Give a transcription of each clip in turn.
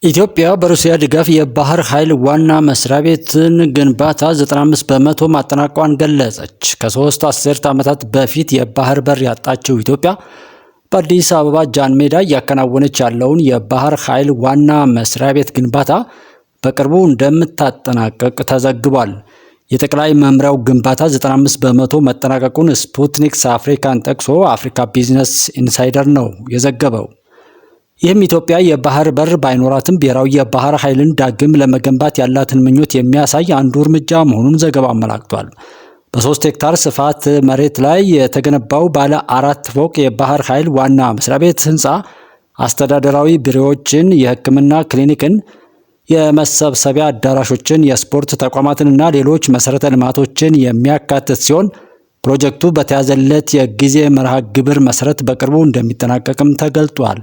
ኢትዮጵያ በሩሲያ ድጋፍ የባህር ኃይል ዋና መስሪያ ቤትን ግንባታ 95 በመቶ ማጠናቀቋን ገለጸች። ከ3 አስርት ዓመታት በፊት የባህር በር ያጣችው ኢትዮጵያ በአዲስ አበባ ጃን ሜዳ እያከናወነች ያለውን የባህር ኃይል ዋና መስሪያ ቤት ግንባታ በቅርቡ እንደምታጠናቀቅ ተዘግቧል። የጠቅላይ መምሪያው ግንባታ 95 በመቶ መጠናቀቁን ስፑትኒክስ አፍሪካን ጠቅሶ አፍሪካ ቢዝነስ ኢንሳይደር ነው የዘገበው። ይህም ኢትዮጵያ የባህር በር ባይኖራትም ብሔራዊ የባህር ኃይልን ዳግም ለመገንባት ያላትን ምኞት የሚያሳይ አንዱ እርምጃ መሆኑን ዘገባው አመላክቷል። በ3 ሄክታር ስፋት መሬት ላይ የተገነባው ባለ 4 ፎቅ የባህር ኃይል ዋና መስሪያ ቤት ህንፃ አስተዳደራዊ ቢሮዎችን፣ የሕክምና ክሊኒክን፣ የመሰብሰቢያ አዳራሾችን፣ የስፖርት ተቋማትንና ሌሎች መሰረተ ልማቶችን የሚያካትት ሲሆን ፕሮጀክቱ በተያዘለት የጊዜ መርሃ ግብር መሰረት በቅርቡ እንደሚጠናቀቅም ተገልጧል።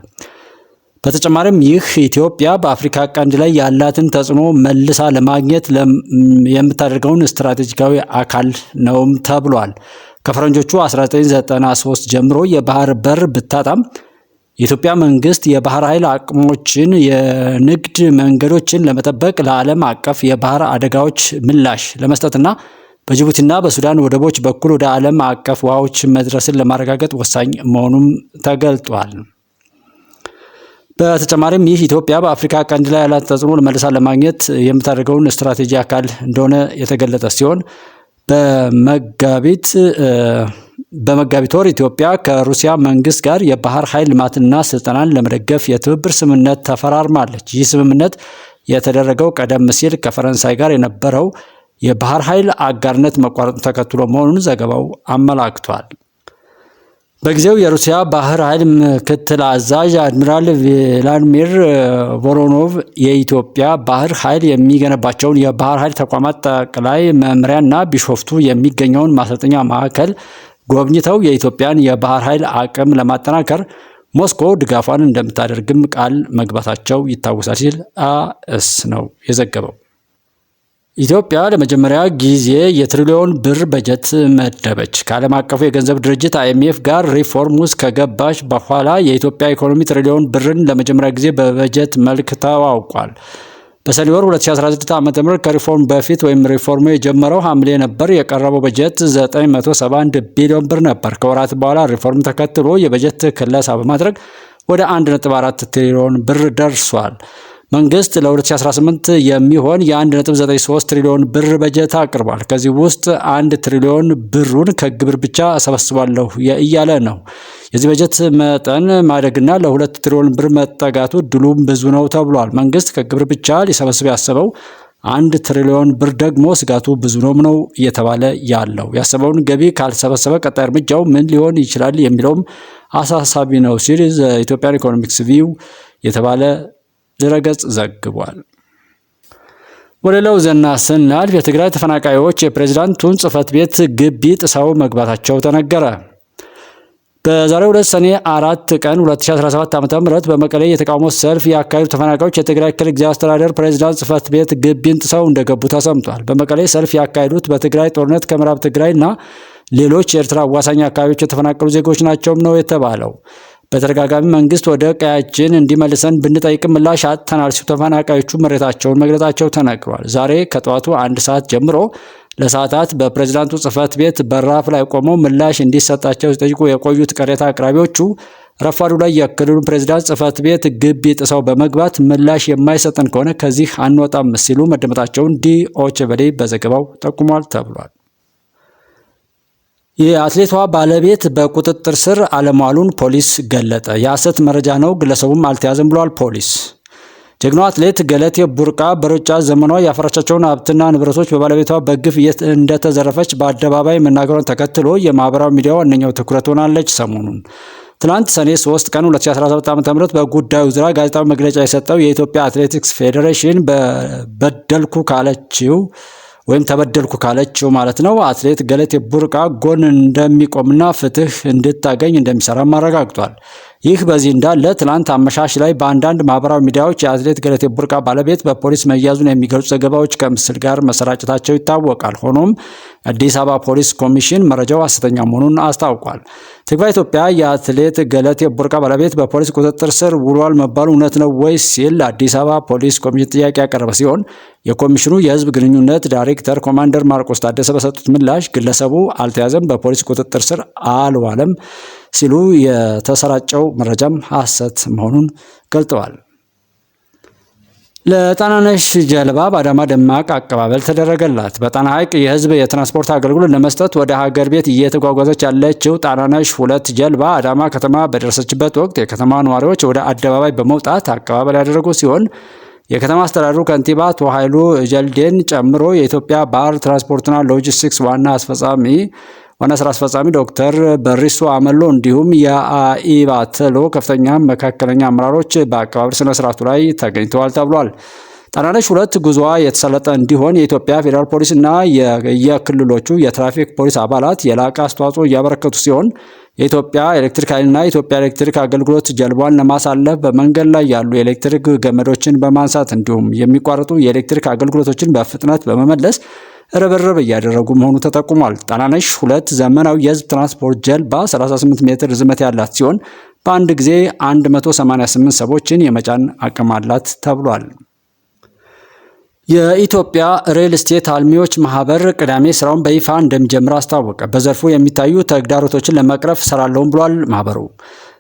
በተጨማሪም ይህ ኢትዮጵያ በአፍሪካ ቀንድ ላይ ያላትን ተጽዕኖ መልሳ ለማግኘት የምታደርገውን ስትራቴጂካዊ አካል ነውም ተብሏል። ከፈረንጆቹ 1993 ጀምሮ የባህር በር ብታጣም የኢትዮጵያ መንግስት የባህር ኃይል አቅሞችን፣ የንግድ መንገዶችን ለመጠበቅ ለዓለም አቀፍ የባህር አደጋዎች ምላሽ ለመስጠትና በጅቡቲና በሱዳን ወደቦች በኩል ወደ ዓለም አቀፍ ውሃዎች መድረስን ለማረጋገጥ ወሳኝ መሆኑም ተገልጧል። በተጨማሪም ይህ ኢትዮጵያ በአፍሪካ ቀንድ ላይ ያላት ተጽዕኖ መልሳ ለማግኘት የምታደርገውን ስትራቴጂ አካል እንደሆነ የተገለጸ ሲሆን በመጋቢት ወር ኢትዮጵያ ከሩሲያ መንግስት ጋር የባህር ኃይል ልማትና ስልጠናን ለመደገፍ የትብብር ስምምነት ተፈራርማለች። ይህ ስምምነት የተደረገው ቀደም ሲል ከፈረንሳይ ጋር የነበረው የባህር ኃይል አጋርነት መቋረጡን ተከትሎ መሆኑን ዘገባው አመላክቷል። በጊዜው የሩሲያ ባህር ኃይል ምክትል አዛዥ አድሚራል ቭላድሚር ቮሮኖቭ የኢትዮጵያ ባህር ኃይል የሚገነባቸውን የባህር ኃይል ተቋማት ጠቅላይ መምሪያና ቢሾፍቱ የሚገኘውን ማሰልጠኛ ማዕከል ጎብኝተው የኢትዮጵያን የባህር ኃይል አቅም ለማጠናከር ሞስኮ ድጋፏን እንደምታደርግም ቃል መግባታቸው ይታወሳል ሲል አስ ነው የዘገበው። ኢትዮጵያ ለመጀመሪያ ጊዜ የትሪሊዮን ብር በጀት መደበች። ከዓለም አቀፉ የገንዘብ ድርጅት IMF ጋር ሪፎርም ውስጥ ከገባች በኋላ የኢትዮጵያ ኢኮኖሚ ትሪሊዮን ብርን ለመጀመሪያ ጊዜ በበጀት መልክ ተዋውቋል። በሰኔ ወር 2016 ዓ.ም ከሪፎርም በፊት ሪፎርሙ የጀመረው ሐምሌ ነበር። የቀረበው በጀት 971 ቢሊዮን ብር ነበር። ከወራት በኋላ ሪፎርም ተከትሎ የበጀት ክለሳ በማድረግ ወደ 1.4 ትሪሊዮን ብር ደርሷል። መንግስት ለ2018 የሚሆን የ1.93 ትሪሊዮን ብር በጀት አቅርቧል። ከዚህ ውስጥ 1 ትሪሊዮን ብሩን ከግብር ብቻ እሰበስባለሁ እያለ ነው። የዚህ በጀት መጠን ማደግና ለ2 ትሪሊዮን ብር መጠጋቱ እድሉም ብዙ ነው ተብሏል። መንግስት ከግብር ብቻ ሊሰበስብ ያሰበው 1 ትሪሊዮን ብር ደግሞ ስጋቱ ብዙ ነው እየተባለ ያለው። ያሰበውን ገቢ ካልሰበሰበ ቀጣይ እርምጃው ምን ሊሆን ይችላል የሚለውም አሳሳቢ ነው ሲል ኢትዮጵያን ኢኮኖሚክስ ቪው የተባለ ድረገጽ ዘግቧል። ወደ ሌላው ዜና ስናልፍ የትግራይ ተፈናቃዮች የፕሬዝዳንቱን ጽህፈት ቤት ግቢ ጥሰው መግባታቸው ተነገረ። በዛሬው ዕለት ሰኔ 4 ቀን 2017 ዓ.ም በመቀሌ የተቃውሞ ሰልፍ ያካሄዱ ተፈናቃዮች የትግራይ ክልል ጊዜያዊ አስተዳደር ፕሬዝዳንት ጽህፈት ቤት ግቢን ጥሰው እንደገቡ ተሰምቷል። በመቀሌ ሰልፍ ያካሄዱት በትግራይ ጦርነት ከምዕራብ ትግራይና ሌሎች የኤርትራ አዋሳኝ አካባቢዎች የተፈናቀሉ ዜጎች ናቸውም ነው የተባለው። በተደጋጋሚ መንግስት ወደ ቀያችን እንዲመልሰን ብንጠይቅም ምላሽ አጥተናል ሲሉ ተፈናቃዮቹ መሬታቸውን መግለጻቸው ተነግሯል። ዛሬ ከጠዋቱ 1 ሰዓት ጀምሮ ለሰዓታት በፕሬዝዳንቱ ጽህፈት ቤት በራፍ ላይ ቆመው ምላሽ እንዲሰጣቸው ሲጠይቁ የቆዩት ቅሬታ አቅራቢዎቹ ረፋዱ ላይ የክልሉ ፕሬዝዳንት ጽህፈት ቤት ግቢ ጥሰው በመግባት ምላሽ የማይሰጠን ከሆነ ከዚህ አንወጣም ሲሉ መደመጣቸውን ዶይቼ ቬለ በዘገባው ጠቁሟል ተብሏል። የአትሌቷ ባለቤት በቁጥጥር ስር አለመዋሉን ፖሊስ ገለጠ። የሐሰት መረጃ ነው፣ ግለሰቡም አልተያዘም ብሏል ፖሊስ። ጀግናዋ አትሌት ገለቴ ቡርቃ በሩጫ ዘመኗ ያፈራቻቸውን ሀብትና ንብረቶች በባለቤቷ በግፍ እንደተዘረፈች በአደባባይ መናገሯን ተከትሎ የማህበራዊ ሚዲያ ዋነኛው ትኩረት ሆናለች። ሰሞኑን ትናንት ሰኔ 3 ቀን 2017 ዓ.ም በጉዳዩ ዙሪያ ጋዜጣዊ መግለጫ የሰጠው የኢትዮጵያ አትሌቲክስ ፌዴሬሽን ተበደልኩ ካለችው ማለት ነው አትሌት ገለቴ ቡርቃ ጎን እንደሚቆምና ፍትህ እንድታገኝ እንደሚሰራም አረጋግጧል። ይህ በዚህ እንዳለ ትናንት አመሻሽ ላይ በአንዳንድ ማህበራዊ ሚዲያዎች የአትሌት ገለቴ ቡርቃ ባለቤት በፖሊስ መያዙን የሚገልጹ ዘገባዎች ከምስል ጋር መሰራጨታቸው ይታወቃል። ሆኖም አዲስ አበባ ፖሊስ ኮሚሽን መረጃው ሐሰተኛ መሆኑን አስታውቋል። ትግባ ኢትዮጵያ የአትሌት ገለቴ ቡርቃ ባለቤት በፖሊስ ቁጥጥር ስር ውሏል መባሉ እውነት ነው ወይ ሲል አዲስ አበባ ፖሊስ ኮሚሽን ጥያቄ ያቀረበ ሲሆን የኮሚሽኑ የህዝብ ግንኙነት ዳይሬክተር ኮማንደር ማርቆስ ታደሰ በሰጡት ምላሽ ግለሰቡ አልተያዘም፣ በፖሊስ ቁጥጥር ስር አልዋለም ሲሉ የተሰራጨው መረጃም ሐሰት መሆኑን ገልጠዋል። ለጣናነሽ ጀልባ በአዳማ ደማቅ አቀባበል ተደረገላት። በጣና ሐይቅ የህዝብ የትራንስፖርት አገልግሎት ለመስጠት ወደ ሀገር ቤት እየተጓጓዘች ያለችው ጣናነሽ 2 ጀልባ አዳማ ከተማ በደረሰችበት ወቅት የከተማ ነዋሪዎች ወደ አደባባይ በመውጣት አቀባበል ያደረጉ ሲሆን የከተማ አስተዳደሩ ከንቲባ አቶ ኃይሉ ጀልዴን ጨምሮ የኢትዮጵያ ባህር ትራንስፖርትና ሎጂስቲክስ ዋና ስራ አስፈጻሚ ዶክተር በሪሶ አመሎ እንዲሁም የአኢባትሎ ከፍተኛ መካከለኛ አመራሮች በአቀባበል ስነ ስርዓቱ ላይ ተገኝተዋል ተብሏል። ጣናነሽ 2 ጉዞዋ የተሰለጠ እንዲሆን የኢትዮጵያ ፌዴራል ፖሊስ እና የክልሎቹ የትራፊክ ፖሊስ አባላት የላቀ አስተዋጽኦ እያበረከቱ ሲሆን የኢትዮጵያ ኤሌክትሪክ ኃይልና የኢትዮጵያ ኤሌክትሪክ አገልግሎት ጀልባዋን ለማሳለፍ በመንገድ ላይ ያሉ የኤሌክትሪክ ገመዶችን በማንሳት እንዲሁም የሚቋረጡ የኤሌክትሪክ አገልግሎቶችን በፍጥነት በመመለስ ርብርብ እያደረጉ መሆኑ ተጠቁሟል። ጣናነሽ 2 ዘመናዊ የህዝብ ትራንስፖርት ጀልባ 38 ሜትር ርዝመት ያላት ሲሆን በአንድ ጊዜ 188 ሰዎችን የመጫን አቅም አላት ተብሏል። የኢትዮጵያ ሪል ስቴት አልሚዎች ማህበር ቅዳሜ ስራውን በይፋ እንደሚጀምር አስታወቀ። በዘርፉ የሚታዩ ተግዳሮቶችን ለመቅረፍ እሰራለሁም ብሏል ማህበሩ።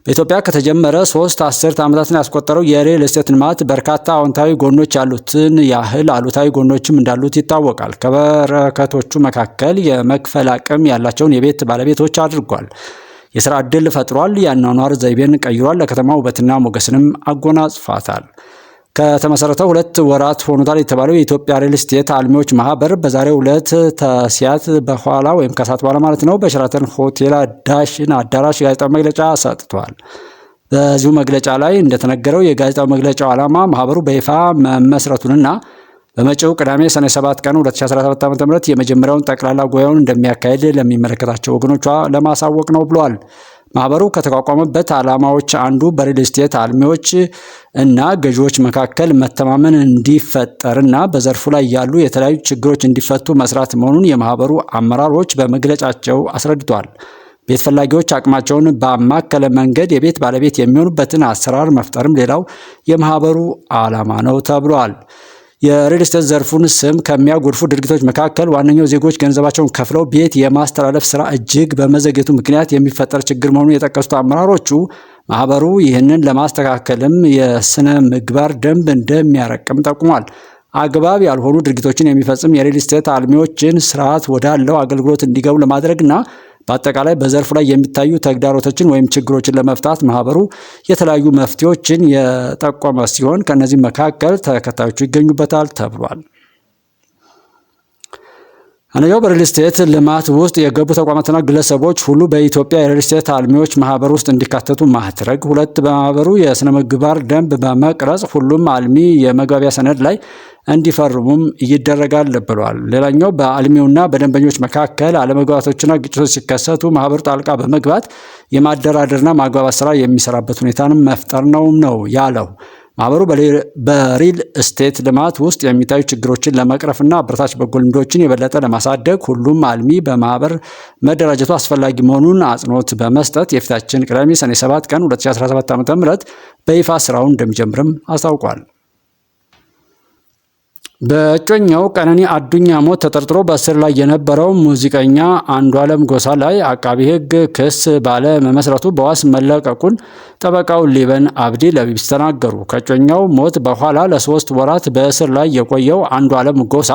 በኢትዮጵያ ከተጀመረ 3 አስርት ዓመታትን ያስቆጠረው የሪል ስቴት ልማት በርካታ አዎንታዊ ጎኖች ያሉትን ያህል አሉታዊ ጎኖችም እንዳሉት ይታወቃል። ከበረከቶቹ መካከል የመክፈል አቅም ያላቸውን የቤት ባለቤቶች አድርጓል፣ የስራ ዕድል ፈጥሯል፣ የአኗኗር ዘይቤን ቀይሯል፣ ለከተማ ውበትና ሞገስንም አጎናጽፏታል። ከተመሰረተው 2 ወራት ሆኖታል የተባለው የኢትዮጵያ ሪል ስቴት አልሚዎች ማህበር በዛሬው ዕለት ተሲያት በኋላ ወይም ከሰዓት በኋላ ማለት ነው በሸራተን ሆቴል አዳራሽ ጋዜጣዊ መግለጫ ሰጥቷል። በዚሁ መግለጫ ላይ እንደተነገረው የጋዜጣው መግለጫው ዓላማ ማህበሩ በይፋ መመስረቱንና በመጪው ቅዳሜ ሰኔ 7 ቀን 2017 ዓ.ም የመጀመሪያውን ጠቅላላ ጉባኤውን እንደሚያካሄድ ለሚመለከታቸው ወገኖቿ ለማሳወቅ ነው ብሏል። ማህበሩ ከተቋቋመበት ዓላማዎች አንዱ በሪል ስቴት አልሚዎች እና ገዢዎች መካከል መተማመን እንዲፈጠርና በዘርፉ ላይ ያሉ የተለያዩ ችግሮች እንዲፈቱ መስራት መሆኑን የማህበሩ አመራሮች በመግለጫቸው አስረድተዋል። ቤት ፈላጊዎች አቅማቸውን ባማከለ መንገድ የቤት ባለቤት የሚሆኑበትን አሰራር መፍጠርም ሌላው የማህበሩ ዓላማ ነው ተብሏል። የሪል ስቴት ዘርፉን ስም ከሚያጎድፉ ድርጊቶች መካከል ዋነኛው ዜጎች ገንዘባቸውን ከፍለው ቤት የማስተላለፍ ስራ እጅግ በመዘግየቱ ምክንያት የሚፈጠር ችግር መሆኑን የጠቀሱት አመራሮቹ ማህበሩ ይህንን ለማስተካከልም የስነ ምግባር ደንብ እንደሚያረቅም ጠቁሟል። አግባብ ያልሆኑ ድርጊቶችን የሚፈጽም የሪል ስቴት አልሚዎችን ስርዓት ወዳለው አገልግሎት እንዲገቡ ለማድረግና በአጠቃላይ በዘርፉ ላይ የሚታዩ ተግዳሮቶችን ወይም ችግሮችን ለመፍታት ማህበሩ የተለያዩ መፍትሄዎችን የጠቆመ ሲሆን ከነዚህ መካከል ተከታዮቹ ይገኙበታል ተብሏል። አንደኛው በሪል ስቴት ልማት ውስጥ የገቡ ተቋማትና ግለሰቦች ሁሉ በኢትዮጵያ የሪል ስቴት አልሚዎች ማህበር ውስጥ እንዲካተቱ ማድረግ። 2 በማህበሩ የስነ ምግባር ደንብ በመቅረጽ ሁሉም አልሚ የመግባቢያ ሰነድ ላይ እንዲፈርሙም ይደረጋል ብለዋል። ሌላኛው በአልሚውና በደንበኞች መካከል አለመግባባቶችና ግጭቶች ሲከሰቱ ማህበሩ ጣልቃ በመግባት የማደራደርና ማግባባት ስራ የሚሰራበት ሁኔታንም መፍጠር ነው ያለው። ማህበሩ በሪል ስቴት ልማት ውስጥ የሚታዩ ችግሮችን ለመቅረፍና አበረታች በጎ ልምዶችን የበለጠ ለማሳደግ ሁሉም አልሚ በማህበር መደራጀቱ አስፈላጊ መሆኑን አጽንኦት በመስጠት የፊታችን ቅዳሜ ሰኔ 7 ቀን 2017 ዓ.ም በይፋ ስራውን እንደሚጀምርም አስታውቋል። በእጮኛው ቀነኒ አዱኛ ሞት ተጠርጥሮ በእስር ላይ የነበረው ሙዚቀኛ አንዱዓለም ጎሳ ላይ አቃቢ ሕግ ክስ ባለ መመስረቱ በዋስ መለቀቁን ጠበቃው ሊበን አብዲ ለቢቢሲ ተናገሩ። ከእጮኛው ሞት በኋላ ለ3 ወራት በእስር ላይ የቆየው አንዱዓለም ጎሳ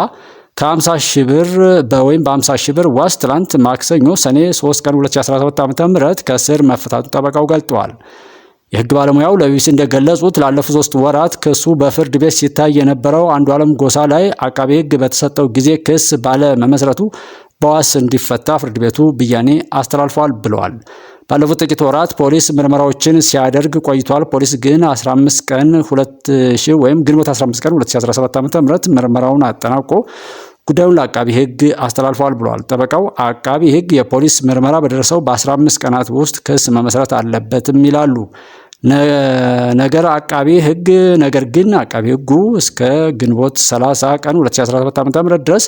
ከ50 ሺህ ብር በ50 ሺህ ብር ዋስ ትላንት ማክሰኞ ሰኔ 3 ቀን 2017 ዓ.ም ከእስር መፈታቱ ጠበቃው ገልጠዋል። የህግ ባለሙያው ለቢቢሲ እንደገለጹት ላለፉት 3 ወራት ክሱ በፍርድ ቤት ሲታይ የነበረው አንዱዓለም ጎሳ ላይ አቃቤ ሕግ በተሰጠው ጊዜ ክስ ባለ መመስረቱ በዋስ እንዲፈታ ፍርድ ቤቱ ብያኔ አስተላልፏል ብለዋል። ባለፉት ጥቂት ወራት ፖሊስ ምርመራዎችን ሲያደርግ ቆይቷል። ፖሊስ ግን 15 ቀን 2000 ወይም ግንቦት 15 ቀን 2017 ዓ.ም ምርመራውን አጠናቆ ጉዳዩን ለአቃቢ ሕግ አስተላልፈዋል ብለዋል። ጠበቃው አቃቢ ሕግ የፖሊስ ምርመራ በደረሰው በ15 ቀናት ውስጥ ክስ መመስረት አለበትም ይላሉ። ነገር ግን አቃቢ ሕጉ እስከ ግንቦት 30 ቀን 2017 ዓ.ም ድረስ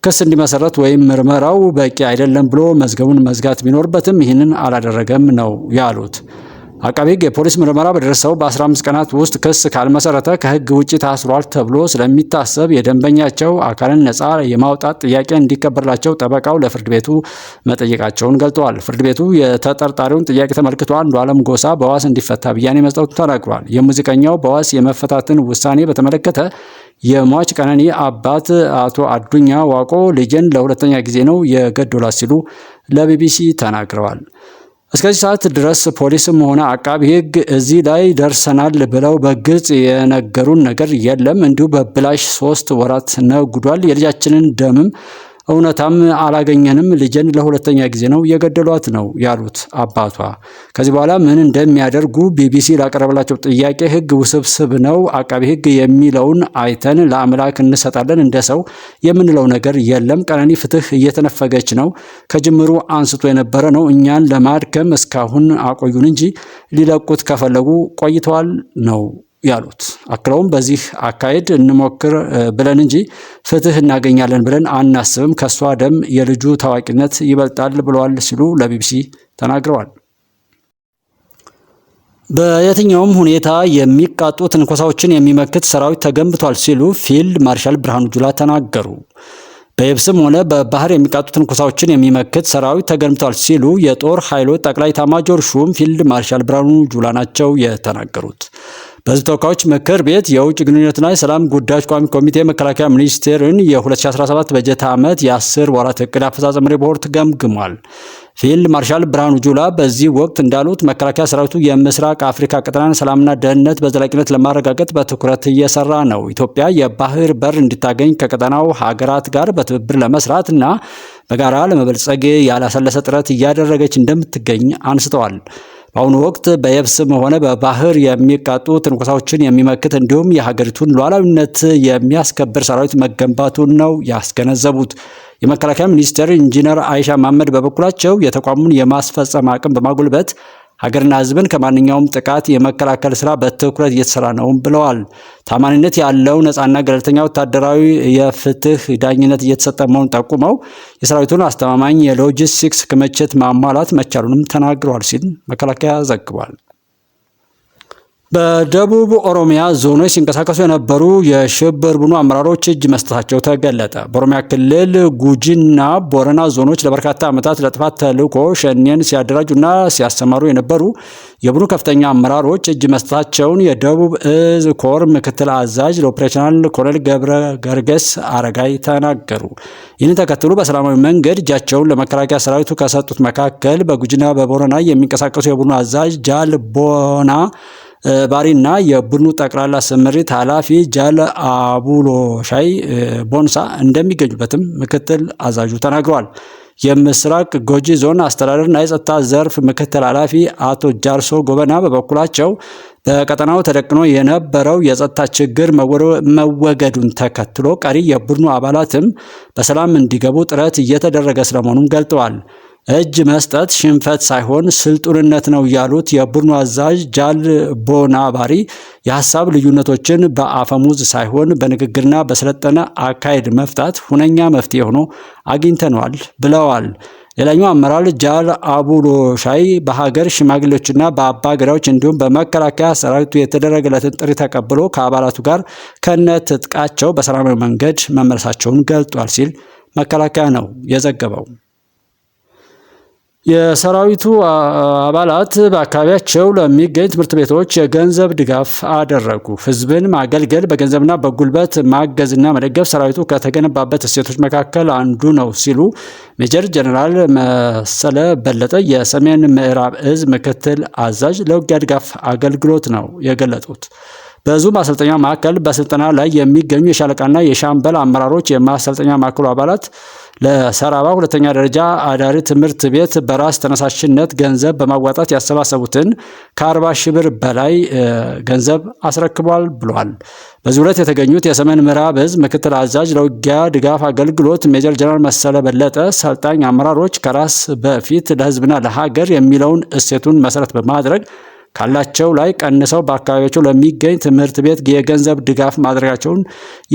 ክስ እንዲመሰረት ወይም ምርመራው በቂ አይደለም ብሎ መዝገቡን መዝጋት ቢኖርበትም ይህንን አላደረገም ነው ያሉት። አቃቤ ሕግ የፖሊስ ምርመራ በደረሰው በ15 ቀናት ውስጥ ክስ ካልመሰረተ ከሕግ ውጭ ታስሯል ተብሎ ስለሚታሰብ የደንበኛቸው አካልን ነፃ የማውጣት ጥያቄ እንዲከበርላቸው ጠበቃው ለፍርድ ቤቱ መጠየቃቸውን ገልጠዋል። ፍርድ ቤቱ የተጠርጣሪውን ጥያቄ ተመልክቶ አንዱዓለም ጎሳ በዋስ እንዲፈታ ብያኔ መስጠቱ ተናግሯል። የሙዚቀኛው በዋስ የመፈታትን ውሳኔ በተመለከተ የሟች ቀነኒ አባት አቶ አዱኛ ዋቆ ልጄን ለሁለተኛ ጊዜ ነው የገደሏት ሲሉ ለቢቢሲ ተናግረዋል። እስከዚህ ሰዓት ድረስ ፖሊስም ሆነ አቃቢ ሕግ እዚህ ላይ ደርሰናል ብለው በግልጽ የነገሩን ነገር የለም። እንዲሁ በብላሽ 3 ወራት ነጉዷል። የልጃችንን ደምም እውነታም አላገኘንም። ልጄን ለሁለተኛ ጊዜ ነው የገደሏት ነው ያሉት አባቷ። ከዚህ በኋላ ምን እንደሚያደርጉ ቢቢሲ ላቀረበላቸው ጥያቄ ሕግ ውስብስብ ነው። አቃቢ ሕግ የሚለውን አይተን ለአምላክ እንሰጣለን። እንደ ሰው የምንለው ነገር የለም። ቀነኒ ፍትህ እየተነፈገች ነው። ከጅምሩ አንስቶ የነበረ ነው። እኛን ለማድከም እስካሁን አቆዩን እንጂ ሊለቁት ከፈለጉ ቆይተዋል ነው ያሉት። አክለውም በዚህ አካሄድ እንሞክር ብለን እንጂ ፍትህ እናገኛለን ብለን አናስብም። ከሷ ደም የልጁ ታዋቂነት ይበልጣል ብለዋል ሲሉ ለቢቢሲ ተናግረዋል። በየትኛውም ሁኔታ የሚቃጡ ትንኮሳዎችን የሚመክት ሰራዊት ተገንብቷል ሲሉ ፊልድ ማርሻል ብርሃኑ ጁላ ተናገሩ። በየብስም ሆነ በባህር የሚቃጡ ትንኮሳዎችን የሚመክት ሰራዊት ተገንብቷል ሲሉ የጦር ኃይሎች ጠቅላይ ኤታማዦር ሹም ፊልድ ማርሻል ብርሃኑ ጁላ ናቸው የተናገሩት። በሕዝብ ተወካዮች ምክር ቤት የውጭ ግንኙነትና የሰላም ጉዳዮች ቋሚ ኮሚቴ መከላከያ ሚኒስቴርን የ2017 በጀት ዓመት የ10 ወራት እቅድ አፈጻጸም ሪፖርት ገምግሟል። ፊልድ ማርሻል ብርሃኑ ጁላ በዚህ ወቅት እንዳሉት መከላከያ ሰራዊቱ የምስራቅ አፍሪካ ቀጠናን ሰላምና ደህንነት በዘላቂነት ለማረጋገጥ በትኩረት እየሰራ ነው። ኢትዮጵያ የባህር በር እንድታገኝ ከቀጠናው ሀገራት ጋር በትብብር ለመስራት እና በጋራ ለመበልጸግ ያላሰለሰ ጥረት እያደረገች እንደምትገኝ አንስተዋል። በአሁኑ ወቅት በየብስም ሆነ በባህር የሚቃጡ ትንኮሳዎችን የሚመክት እንዲሁም የሀገሪቱን ሉዓላዊነት የሚያስከብር ሰራዊት መገንባቱን ነው ያስገነዘቡት። የመከላከያ ሚኒስትር ኢንጂነር አይሻ መሐመድ በበኩላቸው የተቋሙን የማስፈጸም አቅም በማጎልበት ሀገርና ሕዝብን ከማንኛውም ጥቃት የመከላከል ስራ በትኩረት እየተሰራ ነው ብለዋል። ታማኒነት ያለው ነፃና ገለልተኛ ወታደራዊ የፍትህ ዳኝነት እየተሰጠ መሆኑን ጠቁመው የሰራዊቱን አስተማማኝ የሎጂስቲክስ ክምችት ማሟላት መቻሉንም ተናግረዋል ሲል መከላከያ ዘግቧል። በደቡብ ኦሮሚያ ዞኖች ሲንቀሳቀሱ የነበሩ የሽብር ቡድኑ አመራሮች እጅ መስጠታቸው ተገለጠ። በኦሮሚያ ክልል ጉጂና ቦረና ዞኖች ለበርካታ ዓመታት ለጥፋት ተልዕኮ ሸኔን ሲያደራጁና ሲያሰማሩ የነበሩ የቡድኑ ከፍተኛ አመራሮች እጅ መስጠታቸውን የደቡብ እዝ ኮር ምክትል አዛዥ ለኦፕሬሽናል ኮሎኔል ገብረ ገርገስ አረጋይ ተናገሩ። ይህን ተከትሎ በሰላማዊ መንገድ እጃቸውን ለመከላከያ ሰራዊቱ ከሰጡት መካከል በጉጂና በቦረና የሚንቀሳቀሱ የቡድኑ አዛዥ ጃል ቦና ባሪና የቡድኑ ጠቅላላ ስምሪት ኃላፊ ጃል አቡሎሻይ ቦንሳ እንደሚገኙበትም ምክትል አዛዡ ተናግረዋል። የምስራቅ ጉጂ ዞን አስተዳደርና የጸጥታ ዘርፍ ምክትል ኃላፊ አቶ ጃርሶ ጎበና በበኩላቸው በቀጠናው ተደቅኖ የነበረው የጸጥታ ችግር መወገዱን ተከትሎ ቀሪ የቡድኑ አባላትም በሰላም እንዲገቡ ጥረት እየተደረገ ስለመሆኑም ገልጠዋል። እጅ መስጠት ሽንፈት ሳይሆን ስልጡንነት ነው ያሉት የቡድኑ አዛዥ ጃል ቦናባሪ የሀሳብ ልዩነቶችን በአፈሙዝ ሳይሆን በንግግርና በሰለጠነ አካሄድ መፍታት ሁነኛ መፍትሄ ሆኖ አግኝተነዋል ብለዋል። ሌላኛው አመራር ጃል አቡሎሻይ በሀገር ሽማግሌዎችና በአባ ገዳዎች እንዲሁም በመከላከያ ሰራዊቱ የተደረገለትን ጥሪ ተቀብሎ ከአባላቱ ጋር ከነ ትጥቃቸው በሰላማዊ መንገድ መመለሳቸውን ገልጧል ሲል መከላከያ ነው የዘገበው። የሰራዊቱ አባላት በአካባቢያቸው ለሚገኝ ትምህርት ቤቶች የገንዘብ ድጋፍ አደረጉ። ህዝብን ማገልገል በገንዘብና በጉልበት ማገዝና መደገፍ ሰራዊቱ ከተገነባበት እሴቶች መካከል አንዱ ነው ሲሉ ሜጀር ጀነራል መሰለ በለጠ የሰሜን ምዕራብ እዝ ምክትል አዛዥ ለውጊያ ድጋፍ አገልግሎት ነው የገለጡት። በዙ ማሰልጠኛ ማዕከል በስልጠና ላይ የሚገኙ የሻለቃና የሻምበል አመራሮች የማሰልጠኛ ማዕከሉ አባላት ለሰራባ ሁለተኛ ደረጃ አዳሪ ትምህርት ቤት በራስ ተነሳሽነት ገንዘብ በማዋጣት ያሰባሰቡትን ከ40 ሺህ ብር በላይ ገንዘብ አስረክቧል ብሏል። በዚህ ዕለት የተገኙት የሰሜን ምዕራብ እዝ ምክትል አዛዥ ለውጊያ ድጋፍ አገልግሎት ሜጀር ጀነራል መሰለ በለጠ ሰልጣኝ አመራሮች ከራስ በፊት ለህዝብና ለሀገር የሚለውን እሴቱን መሰረት በማድረግ ካላቸው ላይ ቀንሰው በአካባቢያቸው ለሚገኝ ትምህርት ቤት የገንዘብ ድጋፍ ማድረጋቸውን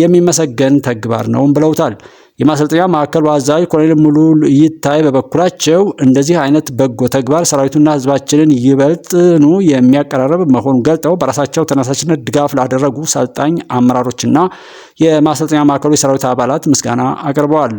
የሚመሰገን ተግባር ነው ብለውታል። የማሰልጠኛ ማዕከሉ አዛዥ ኮሎኔል ሙሉ ይታይ በበኩላቸው እንደዚህ አይነት በጎ ተግባር ሰራዊቱና ህዝባችንን ይበልጥኑ የሚያቀራርብ መሆኑን ገልጠው በራሳቸው ተነሳሽነት ድጋፍ ላደረጉ ሰልጣኝ አመራሮችና የማሰልጠኛ ማዕከሉ የሰራዊት አባላት ምስጋና አቅርበዋል።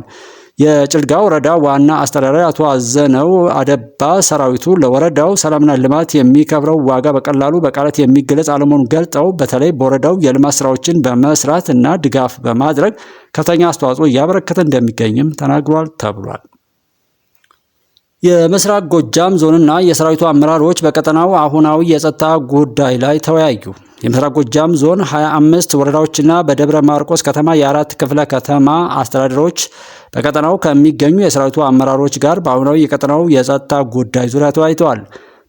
የጭልጋ ወረዳ ዋና አስተዳዳሪ አቶ አዘነው አደባ ሰራዊቱ ለወረዳው ሰላምና ልማት የሚከፍለው ዋጋ በቀላሉ በቃላት የሚገለጽ አለመሆኑን ገልጠው በተለይ በወረዳው የልማት ስራዎችን በመስራት እና ድጋፍ በማድረግ ከፍተኛ አስተዋጽኦ እያበረከተ እንደሚገኝም ተናግሯል ተብሏል። የምስራቅ ጎጃም ዞንና የሰራዊቱ አመራሮች በቀጠናው አሁናዊ የጸጥታ ጉዳይ ላይ ተወያዩ። የምስራቅ ጎጃም ዞን 25 ወረዳዎችና በደብረ ማርቆስ ከተማ የ4 ክፍለ ከተማ አስተዳደሮች በቀጠናው ከሚገኙ የሰራዊቱ አመራሮች ጋር በአሁናዊ የቀጠናው የጸጥታ ጉዳይ ዙሪያ ተወያይተዋል።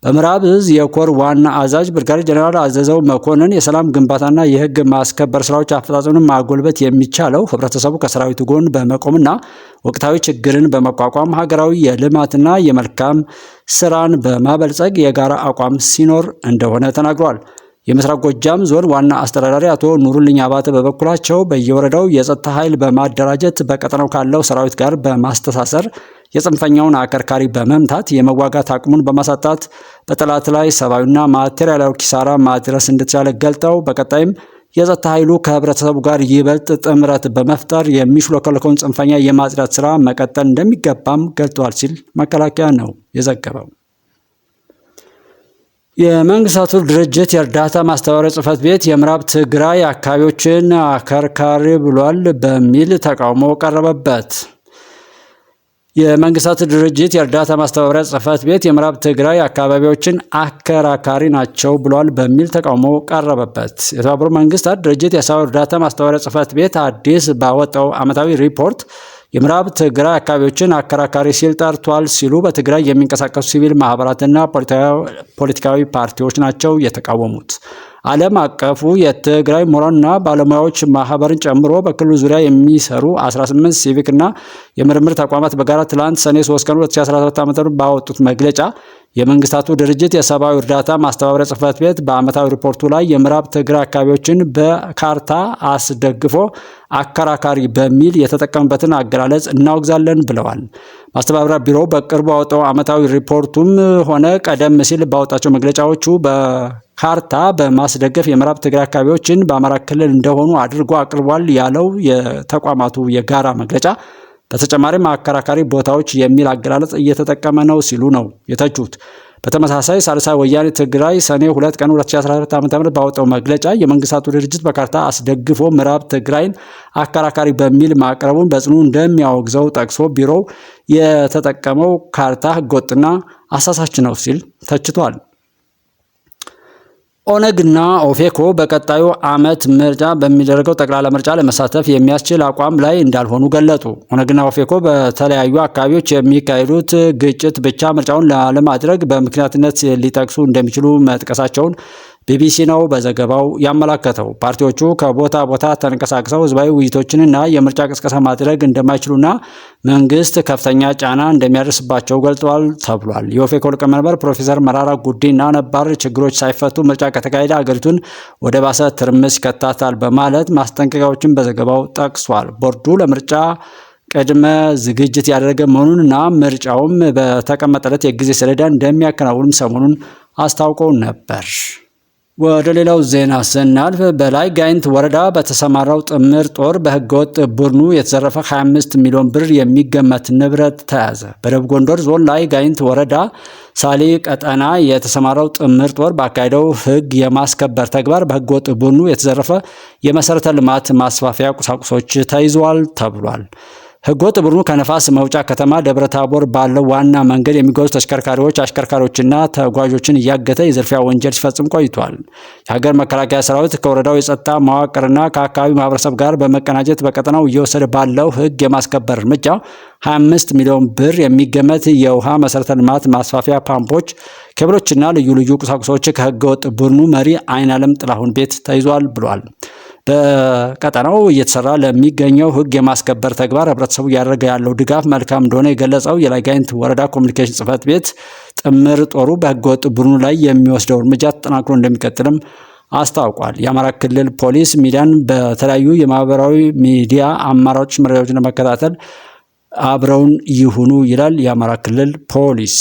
በምዕራብ ዕዝ የኮር ዋና አዛዥ ብርጋዴር ጄኔራል አዘዘው መኮንን የሰላም ግንባታና የህግ ማስከበር ስራዎች አፈጻጸምን ማጎልበት የሚቻለው ህብረተሰቡ ከሰራዊቱ ጎን በመቆምና ወቅታዊ ችግርን በመቋቋም ሀገራዊ የልማትና የመልካም ስራን በማበልጸግ የጋራ አቋም ሲኖር እንደሆነ ተናግሯል። የምስራቅ ጎጃም ዞን ዋና አስተዳዳሪ አቶ ኑሩልኝ አባተ በበኩላቸው በየወረዳው የጸጥታ ኃይል በማደራጀት በቀጠናው ካለው ሰራዊት ጋር በማስተሳሰር የጽንፈኛውን አከርካሪ በመምታት የመዋጋት አቅሙን በማሳጣት በጠላት ላይ ሰብአዊና ማቴሪያላዊ ኪሳራ ማድረስ እንደተቻለ ገልጠው በቀጣይም የጸጥታ ኃይሉ ከህብረተሰቡ ጋር ይበልጥ ጥምረት በመፍጠር የሚሽሎከለከውን ጽንፈኛ የማጽዳት ስራ መቀጠል እንደሚገባም ገልጠዋል ሲል መከላከያ ነው የዘገበው። የመንግስታቱ ድርጅት የእርዳታ ማስተባበሪያ ጽሕፈት ቤት የምዕራብ ትግራይ አካባቢዎችን አከርካሪ ብሏል በሚል ተቃውሞ ቀረበበት። የመንግስታቱ ድርጅት የእርዳታ ማስተባበሪያ ጽሕፈት ቤት የምዕራብ ትግራይ አካባቢዎችን አከራካሪ ናቸው ብሏል በሚል ተቃውሞ ቀረበበት። የተባበሩት መንግስታት ድርጅት የሰብአዊ እርዳታ ማስተባበሪያ ጽሕፈት ቤት አዲስ ባወጣው ዓመታዊ ሪፖርት የምዕራብ ትግራይ አካባቢዎችን አከራካሪ ሲል ጠርቷል ሲሉ በትግራይ የሚንቀሳቀሱ ሲቪል ማህበራትና ፖለቲካዊ ፓርቲዎች ናቸው የተቃወሙት። ዓለም አቀፉ የትግራይ ምሁራንና ባለሙያዎች ማህበርን ጨምሮ በክልሉ ዙሪያ የሚሰሩ 18 ሲቪክና የምርምር ተቋማት በጋራ ትላንት ሰኔ 3 ቀን 2017 ዓ.ም ባወጡት መግለጫ የመንግስታቱ ድርጅት የሰብአዊ እርዳታ ማስተባበሪያ ጽሕፈት ቤት በዓመታዊ ሪፖርቱ ላይ የምዕራብ ትግራይ አካባቢዎችን በካርታ አስደግፎ አከራካሪ በሚል የተጠቀመበትን አገላለጽ እናወግዛለን ብለዋል። ማስተባበሪያ ቢሮው በቅርቡ ያወጣው ዓመታዊ ሪፖርቱም ሆነ ቀደም ሲል ባወጣቸው መግለጫዎቹ በካርታ በማስደገፍ የምዕራብ ትግራይ አካባቢዎችን በአማራ ክልል እንደሆኑ አድርጎ አቅርቧል ያለው የተቋማቱ የጋራ መግለጫ በተጨማሪም አከራካሪ ቦታዎች የሚል አገላለጽ እየተጠቀመ ነው ሲሉ ነው የተቹት። በተመሳሳይ ሳልሳይ ወያኔ ትግራይ ሰኔ 2 ቀን 2014 ዓ.ም ባወጣው መግለጫ የመንግስታቱ ድርጅት በካርታ አስደግፎ ምዕራብ ትግራይን አከራካሪ በሚል ማቅረቡን በጽኑ እንደሚያወግዘው ጠቅሶ ቢሮው የተጠቀመው ካርታ ህገወጥና አሳሳች ነው ሲል ተችቷል። ኦነግና ኦፌኮ በቀጣዩ ዓመት ምርጫ በሚደረገው ጠቅላላ ምርጫ ለመሳተፍ የሚያስችል አቋም ላይ እንዳልሆኑ ገለጡ። ኦነግና ኦፌኮ በተለያዩ አካባቢዎች የሚካሄዱት ግጭት ብቻ ምርጫውን ላለማድረግ በምክንያትነት ሊጠቅሱ እንደሚችሉ መጥቀሳቸውን ቢቢሲ ነው በዘገባው ያመላከተው። ፓርቲዎቹ ከቦታ ቦታ ተንቀሳቅሰው ህዝባዊ ውይይቶችንና የምርጫ ቅስቀሳ ማድረግ እንደማይችሉና መንግስት ከፍተኛ ጫና እንደሚያደርስባቸው ገልጸዋል ተብሏል። የኦፌኮ ሊቀመንበር ፕሮፌሰር መራራ ጉዲና ነባር ችግሮች ሳይፈቱ ምርጫ ከተካሄደ አገሪቱን ወደ ባሰ ትርምስ ይከታታል በማለት ማስጠንቀቂያዎችን በዘገባው ጠቅሷል። ቦርዱ ለምርጫ ቅድመ ዝግጅት ያደረገ መሆኑንና ምርጫውም በተቀመጠለት የጊዜ ሰሌዳ እንደሚያከናውንም ሰሞኑን አስታውቀው ነበር። ወደ ሌላው ዜና ስናልፍ በላይ ጋይንት ወረዳ በተሰማራው ጥምር ጦር በህገወጥ ቡድኑ የተዘረፈ 25 ሚሊዮን ብር የሚገመት ንብረት ተያዘ። በደቡብ ጎንደር ዞን ላይ ጋይንት ወረዳ ሳሊ ቀጠና የተሰማራው ጥምር ጦር ባካሄደው ህግ የማስከበር ተግባር በህገወጥ ቡድኑ የተዘረፈ የመሰረተ ልማት ማስፋፊያ ቁሳቁሶች ተይዘዋል ተብሏል። ህገወጥ ቡድኑ ከነፋስ መውጫ ከተማ ደብረ ታቦር ባለው ዋና መንገድ የሚጓዙ ተሽከርካሪዎች፣ አሽከርካሪዎችና ተጓዦችን እያገተ የዝርፊያ ወንጀል ሲፈጽም ቆይቷል። የሀገር መከላከያ ሰራዊት ከወረዳው የጸጥታ መዋቅርና ከአካባቢው ማህበረሰብ ጋር በመቀናጀት በቀጠናው እየወሰደ ባለው ህግ የማስከበር እርምጃ 25 ሚሊዮን ብር የሚገመት የውሃ መሰረተ ልማት ማስፋፊያ ፓምፖች፣ ኬብሎችና ልዩ ልዩ ቁሳቁሶች ከህገወጥ ቡድኑ መሪ አይናለም ጥላሁን ቤት ተይዟል ብሏል። በቀጠናው እየተሰራ ለሚገኘው ሕግ የማስከበር ተግባር ህብረተሰቡ እያደረገ ያለው ድጋፍ መልካም እንደሆነ የገለጸው የላይጋይንት ወረዳ ኮሚኒኬሽን ጽሕፈት ቤት ጥምር ጦሩ በህገወጥ ቡድኑ ላይ የሚወስደው እርምጃ ተጠናክሮ እንደሚቀጥልም አስታውቋል። የአማራ ክልል ፖሊስ ሚዲያን በተለያዩ የማህበራዊ ሚዲያ አማራጮች መረጃዎችን ለመከታተል አብረውን ይሁኑ ይላል የአማራ ክልል ፖሊስ።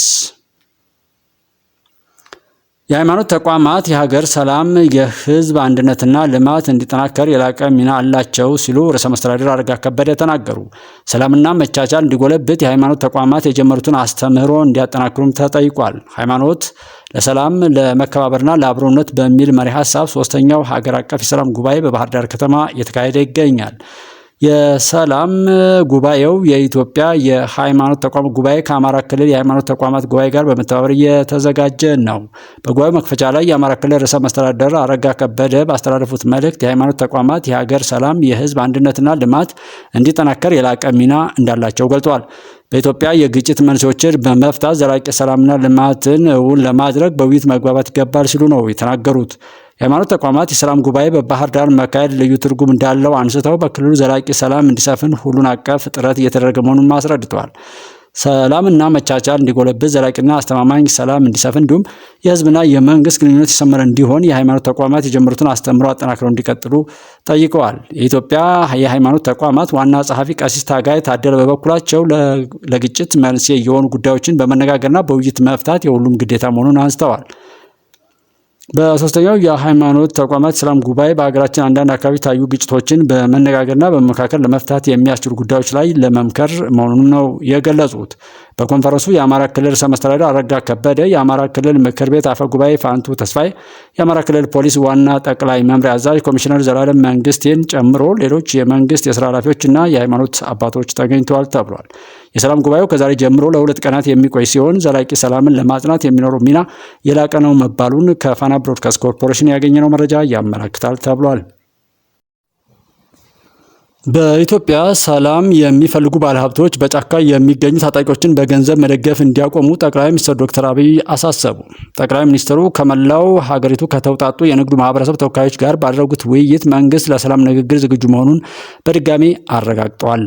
የሃይማኖት ተቋማት የሀገር ሰላም፣ የህዝብ አንድነትና ልማት እንዲጠናከር የላቀ ሚና አላቸው ሲሉ ርዕሰ መስተዳድር አረጋ ከበደ ተናገሩ። ሰላምና መቻቻል እንዲጎለብት የሃይማኖት ተቋማት የጀመሩትን አስተምህሮ እንዲያጠናክሩም ተጠይቋል። ሃይማኖት ለሰላም ለመከባበርና ለአብሮነት በሚል መሪ ሀሳብ ሶስተኛው ሀገር አቀፍ የሰላም ጉባኤ በባህር ዳር ከተማ እየተካሄደ ይገኛል። የሰላም ጉባኤው የኢትዮጵያ የሃይማኖት ተቋማት ጉባኤ ከአማራ ክልል የሃይማኖት ተቋማት ጉባኤ ጋር በመተባበር እየተዘጋጀ ነው። በጉባኤው መክፈቻ ላይ የአማራ ክልል ርዕሰ መስተዳድር አረጋ ከበደ ባስተላለፉት መልእክት የሃይማኖት ተቋማት የሀገር ሰላም፣ የህዝብ አንድነትና ልማት እንዲጠናከር የላቀ ሚና እንዳላቸው ገልጸዋል። በኢትዮጵያ የግጭት መንስኤዎችን በመፍታት ዘላቂ ሰላምና ልማትን እውን ለማድረግ በውይይት መግባባት ይገባል ሲሉ ነው የተናገሩት። የሃይማኖት ተቋማት የሰላም ጉባኤ በባህር ዳር መካሄድ ልዩ ትርጉም እንዳለው አንስተው በክልሉ ዘላቂ ሰላም እንዲሰፍን ሁሉን አቀፍ ጥረት እየተደረገ መሆኑን አስረድተዋል። ሰላምና መቻቻል እንዲጎለብት ዘላቂና አስተማማኝ ሰላም እንዲሰፍን እንዲሁም የህዝብና የመንግስት ግንኙነት የሰመረ እንዲሆን የሃይማኖት ተቋማት የጀመሩትን አስተምሮ አጠናክረው እንዲቀጥሉ ጠይቀዋል። የኢትዮጵያ የሃይማኖት ተቋማት ዋና ጸሐፊ ቀሲስ ታጋይ ታደለ በበኩላቸው ለግጭት መንስኤ የሆኑ ጉዳዮችን በመነጋገርና በውይይት መፍታት የሁሉም ግዴታ መሆኑን አንስተዋል። በሶስተኛው የሃይማኖት ተቋማት ሰላም ጉባኤ በሀገራችን አንዳንድ አካባቢ ታዩ ግጭቶችን በመነጋገርና በመመካከር ለመፍታት የሚያስችሉ ጉዳዮች ላይ ለመምከር መሆኑን ነው የገለጹት። በኮንፈረንሱ የአማራ ክልል ርዕሰ መስተዳድር አረጋ ከበደ፣ የአማራ ክልል ምክር ቤት አፈ ጉባኤ ፋንቱ ተስፋዬ፣ የአማራ ክልል ፖሊስ ዋና ጠቅላይ መምሪያ አዛዥ ኮሚሽነር ዘላለም መንግስቴን ጨምሮ ሌሎች የመንግስት የስራ ኃላፊዎችና የሃይማኖት አባቶች ተገኝተዋል ተብሏል። የሰላም ጉባኤው ከዛሬ ጀምሮ ለ2 ቀናት የሚቆይ ሲሆን ዘላቂ ሰላምን ለማጽናት የሚኖረው ሚና የላቀ ነው መባሉን ከፋና ብሮድካስት ኮርፖሬሽን ያገኘነው መረጃ ያመለክታል ተብሏል። በኢትዮጵያ ሰላም የሚፈልጉ ባለሀብቶች በጫካ የሚገኙ ታጣቂዎችን በገንዘብ መደገፍ እንዲያቆሙ ጠቅላይ ሚኒስትር ዶክተር አብይ አሳሰቡ። ጠቅላይ ሚኒስትሩ ከመላው ሀገሪቱ ከተውጣጡ የንግዱ ማህበረሰብ ተወካዮች ጋር ባደረጉት ውይይት መንግስት ለሰላም ንግግር ዝግጁ መሆኑን በድጋሚ አረጋግጠዋል።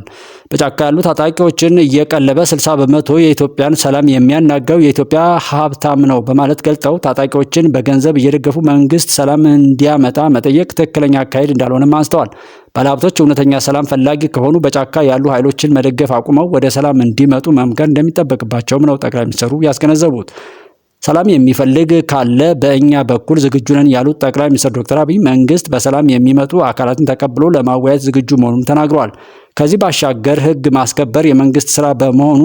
በጫካ ያሉ ታጣቂዎችን እየቀለበ 60 በመቶ የኢትዮጵያን ሰላም የሚያናጋው የኢትዮጵያ ሀብታም ነው በማለት ገልጠው ታጣቂዎችን በገንዘብ እየደገፉ መንግስት ሰላም እንዲያመጣ መጠየቅ ትክክለኛ አካሄድ እንዳልሆነም አንስተዋል። ባለሀብቶች እውነተኛ ሰላም ፈላጊ ከሆኑ በጫካ ያሉ ኃይሎችን መደገፍ አቁመው ወደ ሰላም እንዲመጡ መምከር እንደሚጠበቅባቸውም ነው ጠቅላይ ሚኒስትሩ ያስገነዘቡት። ሰላም የሚፈልግ ካለ በእኛ በኩል ዝግጁ ነን ያሉት ጠቅላይ ሚኒስትር ዶክተር አብይ መንግስት በሰላም የሚመጡ አካላትን ተቀብሎ ለማወያየት ዝግጁ መሆኑን ተናግረዋል። ከዚህ ባሻገር ህግ ማስከበር የመንግስት ስራ በመሆኑ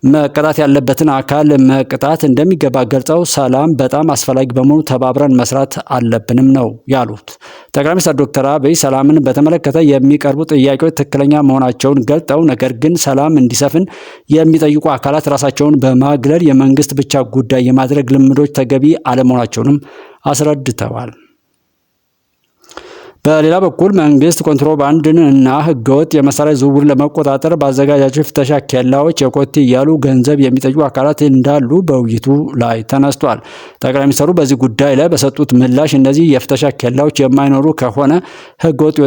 መቀጣት ያለበትን አካል መቅጣት እንደሚገባ ገልጸው ሰላም በጣም አስፈላጊ በመሆኑ ተባብረን መስራት አለብንም ነው ያሉት። ጠቅላይ ሚኒስትር ዶክተር አብይ ሰላምን በተመለከተ የሚቀርቡ ጥያቄዎች ትክክለኛ መሆናቸውን ገልጠው ነገር ግን ሰላም እንዲሰፍን የሚጠይቁ አካላት ራሳቸውን በማግለል የመንግስት ብቻ ጉዳይ የማድረግ ልምዶች ተገቢ አለመሆናቸውንም አስረድተዋል። በሌላ በኩል መንግስት ኮንትሮባንድን እና ህገወጥ የመሳሪያ ዝውውር ለመቆጣጠር ባዘጋጃቸው ፍተሻ ኬላዎች የኮቴ እያሉ ገንዘብ የሚጠይቁ አካላት እንዳሉ በውይይቱ ላይ ተነስቷል። ጠቅላይ ሚኒስትሩ በዚህ ጉዳይ ላይ በሰጡት ምላሽ እነዚህ የፍተሻ ኬላዎች የማይኖሩ ከሆነ ህገወጥ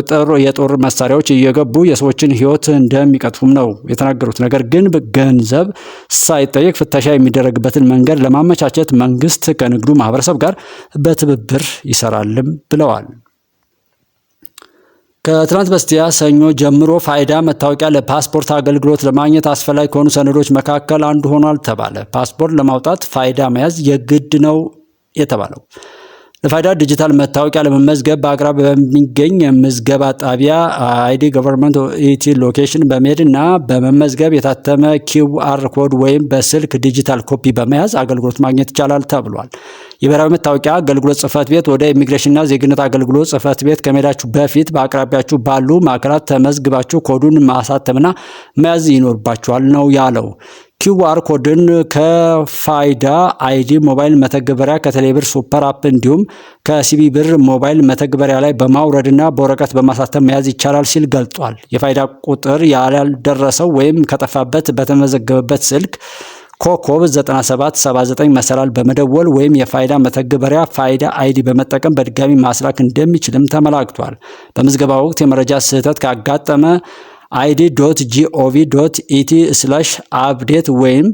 የጦር መሳሪያዎች እየገቡ የሰዎችን ህይወት እንደሚቀጥፉም ነው የተናገሩት። ነገር ግን ገንዘብ ሳይጠየቅ ፍተሻ የሚደረግበትን መንገድ ለማመቻቸት መንግስት ከንግዱ ማህበረሰብ ጋር በትብብር ይሰራልም ብለዋል። ከትናንት በስቲያ ሰኞ ጀምሮ ፋይዳ መታወቂያ ለፓስፖርት አገልግሎት ለማግኘት አስፈላጊ ከሆኑ ሰነዶች መካከል አንዱ ሆኗል ተባለ። ፓስፖርት ለማውጣት ፋይዳ መያዝ የግድ ነው የተባለው ለፋይዳ ዲጂታል መታወቂያ ለመመዝገብ በአቅራቢያ በሚገኝ ምዝገባ ጣቢያ አይዲ ገቨርንመንት ኢቲ ሎኬሽን በመሄድ እና በመመዝገብ የታተመ QR ኮድ ወይም በስልክ ዲጂታል ኮፒ በመያዝ አገልግሎት ማግኘት ይቻላል ተብሏል። የብሔራዊ መታወቂያ አገልግሎት ጽሕፈት ቤት ወደ ኢሚግሬሽንና ዜግነት አገልግሎት ጽሕፈት ቤት ከመሄዳችሁ በፊት በአቅራቢያችሁ ባሉ ማዕከላት ተመዝግባችሁ ኮዱን ማሳተምና መያዝ ይኖርባችኋል ነው ያለው። QR ኮድን ከፋይዳ አይዲ ሞባይል መተግበሪያ ከቴሌብር ሱፐር አፕ እንዲሁም ከሲቢ ብር ሞባይል መተግበሪያ ላይ በማውረድና በወረቀት በማሳተም መያዝ ይቻላል ሲል ገልጿል። የፋይዳ ቁጥር ያልደረሰው ወይም ከጠፋበት በተመዘገበበት ስልክ ኮከብ 9779 መሰላል በመደወል ወይም የፋይዳ መተግበሪያ ፋይዳ አይዲ በመጠቀም በድጋሚ ማስላክ እንደሚችልም ተመላክቷል። በምዝገባ ወቅት የመረጃ ስህተት ካጋጠመ id.gov.et/update ወይም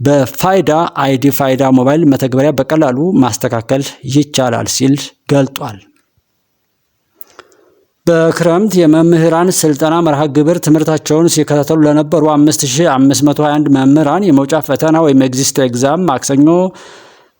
በፋይዳ አይዲ ፋይዳ ሞባይል መተግበሪያ በቀላሉ ማስተካከል ይቻላል ሲል ገልጧል። በክረምት የመምህራን ስልጠና መርሃ ግብር ትምህርታቸውን ሲከታተሉ ለነበሩ 5521 መምህራን የመውጫ ፈተና ወይም ኤግዚት ኤግዛም ማክሰኞ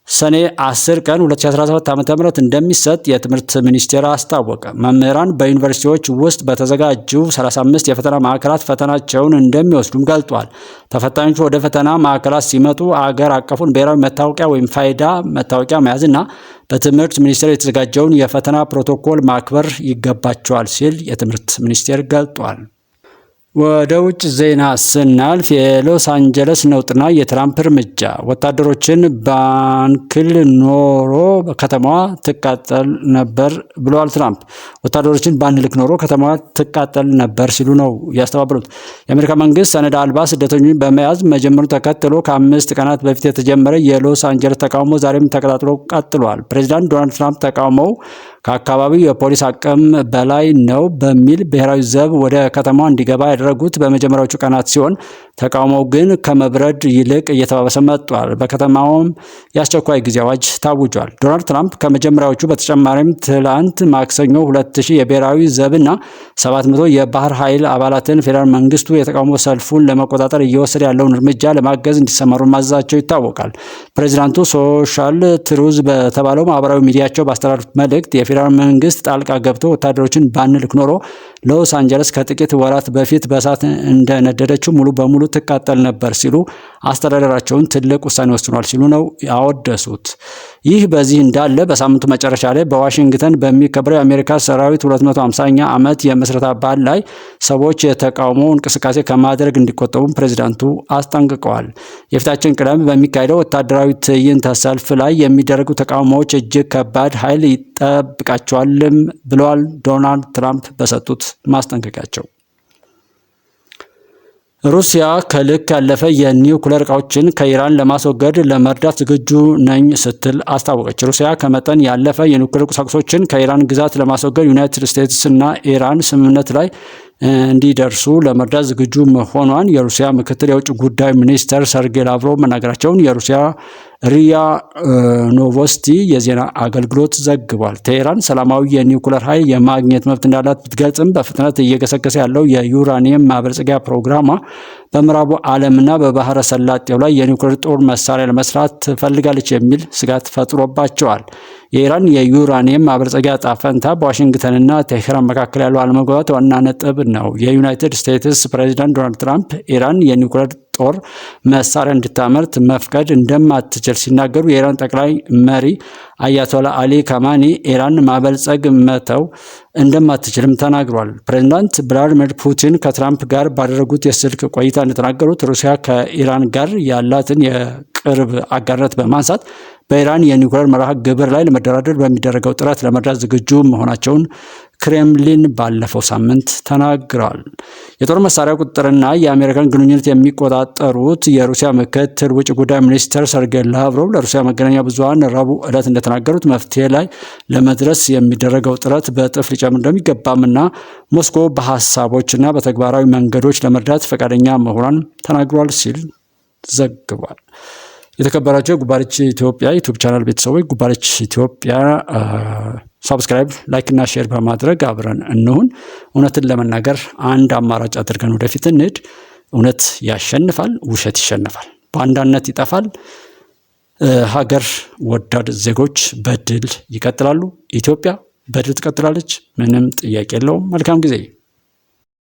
ሰኔ 10 ቀን 2017 ዓ.ም እንደሚሰጥ የትምህርት ሚኒስቴር አስታወቀ። መምህራን በዩኒቨርሲቲዎች ውስጥ በተዘጋጁ 35 የፈተና ማዕከላት ፈተናቸውን እንደሚወስዱም ገልጧል። ተፈታኞቹ ወደ ፈተና ማዕከላት ሲመጡ አገር አቀፉን ብሔራዊ መታወቂያ ወይም ፋይዳ መታወቂያ መያዝና በትምህርት ሚኒስቴር የተዘጋጀውን የፈተና ፕሮቶኮል ማክበር ይገባቸዋል ሲል የትምህርት ሚኒስቴር ገልጧል። ወደ ውጭ ዜና ስናልፍ የሎስ አንጀለስ ነውጥና የትራምፕ እርምጃ ወታደሮችን ባንክል ኖሮ ከተማዋ ትቃጠል ነበር ብለዋል ትራምፕ። ወታደሮችን ባንልክ ኖሮ ከተማዋ ትቃጠል ነበር ሲሉ ነው ያስተባበሉት። የአሜሪካ መንግስት ሰነድ አልባ ስደተኞችን በመያዝ መጀመሩ ተከትሎ ከ5 ቀናት በፊት የተጀመረ የሎስ አንጀለስ ተቃውሞ ዛሬም ተቀጣጥሎ ቀጥሏል። ፕሬዚዳንት ዶናልድ ትራምፕ ተቃውሞው ከአካባቢው የፖሊስ አቅም በላይ ነው በሚል ብሔራዊ ዘብ ወደ ከተማዋ እንዲገባ ያደረጉት በመጀመሪያዎቹ ቀናት ሲሆን ተቃውሞው ግን ከመብረድ ይልቅ እየተባባሰ መጥቷል። በከተማውም የአስቸኳይ ጊዜ አዋጅ ታውጇል። ዶናልድ ትራምፕ ከመጀመሪያዎቹ በተጨማሪም ትላንት ማክሰኞ 2000 የብሔራዊ ዘብና 700 የባህር ኃይል አባላትን ፌዴራል መንግስቱ የተቃውሞ ሰልፉን ለመቆጣጠር እየወሰደ ያለውን እርምጃ ለማገዝ እንዲሰማሩ ማዘዛቸው ይታወቃል። ፕሬዚዳንቱ ሶሻል ትሩዝ በተባለው ማህበራዊ ሚዲያቸው ባስተላለፉት መልእክት የፌዴራል መንግስት ጣልቃ ገብቶ ወታደሮችን ባንልክ ኖሮ ሎስ አንጀለስ ከጥቂት ወራት በፊት በእሳት እንደነደደችው ሙሉ በሙሉ ትቃጠል ነበር ሲሉ አስተዳደራቸውን ትልቅ ውሳኔ ወስኗል ሲሉ ነው ያወደሱት። ይህ በዚህ እንዳለ በሳምንቱ መጨረሻ ላይ በዋሽንግተን በሚከበረው የአሜሪካ ሰራዊት 250ኛ ዓመት የምስረታ በዓል ላይ ሰዎች የተቃውሞ እንቅስቃሴ ከማድረግ እንዲቆጠቡም ፕሬዚዳንቱ አስጠንቅቀዋል። የፊታችን ቅዳሜ በሚካሄደው ወታደራዊ ትዕይንተ ሰልፍ ላይ የሚደረጉ ተቃውሞዎች እጅግ ከባድ ኃይል ይጠብቃቸዋልም ብለዋል ዶናልድ ትራምፕ በሰጡት ማስጠንቀቂያቸው። ሩሲያ ከልክ ያለፈ የኒውክሌር እቃዎችን ከኢራን ለማስወገድ ለመርዳት ዝግጁ ነኝ ስትል አስታወቀች። ሩሲያ ከመጠን ያለፈ የኒውክሌር ቁሳቁሶችን ከኢራን ግዛት ለማስወገድ ዩናይትድ ስቴትስ እና ኢራን ስምምነት ላይ እንዲደርሱ ለመርዳት ዝግጁ መሆኗን የሩሲያ ምክትል የውጭ ጉዳይ ሚኒስትር ሰርጌይ ላቭሮቭ መናገራቸውን የሩሲያ ሪያ ኖቮስቲ የዜና አገልግሎት ዘግቧል። ቴሄራን ሰላማዊ የኒውክሌር ኃይል የማግኘት መብት እንዳላት ብትገልጽም በፍጥነት እየገሰገሰ ያለው የዩራኒየም ማበልጸጊያ ፕሮግራሟ በምዕራቡ ዓለምና በባህረ ሰላጤው ላይ የኒውክሌር ጦር መሳሪያ ለመስራት ትፈልጋለች የሚል ስጋት ፈጥሮባቸዋል። የኢራን የዩራኒየም ማበልጸጊያ ዕጣ ፈንታ በዋሽንግተንና ቴሄራን መካከል ያለው አለመግባባት ዋና ነጥብ ነው። የዩናይትድ ስቴትስ ፕሬዚዳንት ዶናልድ ትራምፕ ኢራን የኒውክሌር ጦር መሳሪያ እንድታመርት መፍቀድ እንደማትችል ሲናገሩ የኢራን ጠቅላይ መሪ አያቶላ አሊ ካማኒ ኢራን ማበልጸግ መተው እንደማትችልም ተናግሯል። ፕሬዚዳንት ቭላዲሚር ፑቲን ከትራምፕ ጋር ባደረጉት የስልክ ቆይታ እንደተናገሩት ሩሲያ ከኢራን ጋር ያላትን የቅርብ አጋርነት በማንሳት በኢራን የኒውክሌር መርሃ ግብር ላይ ለመደራደር በሚደረገው ጥረት ለመርዳት ዝግጁ መሆናቸውን ክሬምሊን ባለፈው ሳምንት ተናግረዋል። የጦር መሳሪያ ቁጥጥርና የአሜሪካን ግንኙነት የሚቆጣጠሩት የሩሲያ ምክትል ውጭ ጉዳይ ሚኒስትር ሰርጌይ ላቭሮቭ ለሩሲያ መገናኛ ብዙኃን ረቡዕ ዕለት እንደተናገሩት መፍትሄ ላይ ለመድረስ የሚደረገው ጥረት በእጥፍ ሊጨምር እንደሚገባምና ሞስኮ በሀሳቦችና በተግባራዊ መንገዶች ለመርዳት ፈቃደኛ መሆኗን ተናግሯል ሲል ዘግቧል። የተከበራቸው ጉባለች ኢትዮጵያ ዩቲዩብ ቻናል ቤተሰቦች ጉባለች ኢትዮጵያ ሳብስክራይብ፣ ላይክ እና ሼር በማድረግ አብረን እንሁን። እውነትን ለመናገር አንድ አማራጭ አድርገን ወደፊት እንሂድ። እውነት ያሸንፋል፣ ውሸት ይሸንፋል፣ ባንዳነት ይጠፋል። ሀገር ወዳድ ዜጎች በድል ይቀጥላሉ። ኢትዮጵያ በድል ትቀጥላለች። ምንም ጥያቄ የለውም። መልካም ጊዜ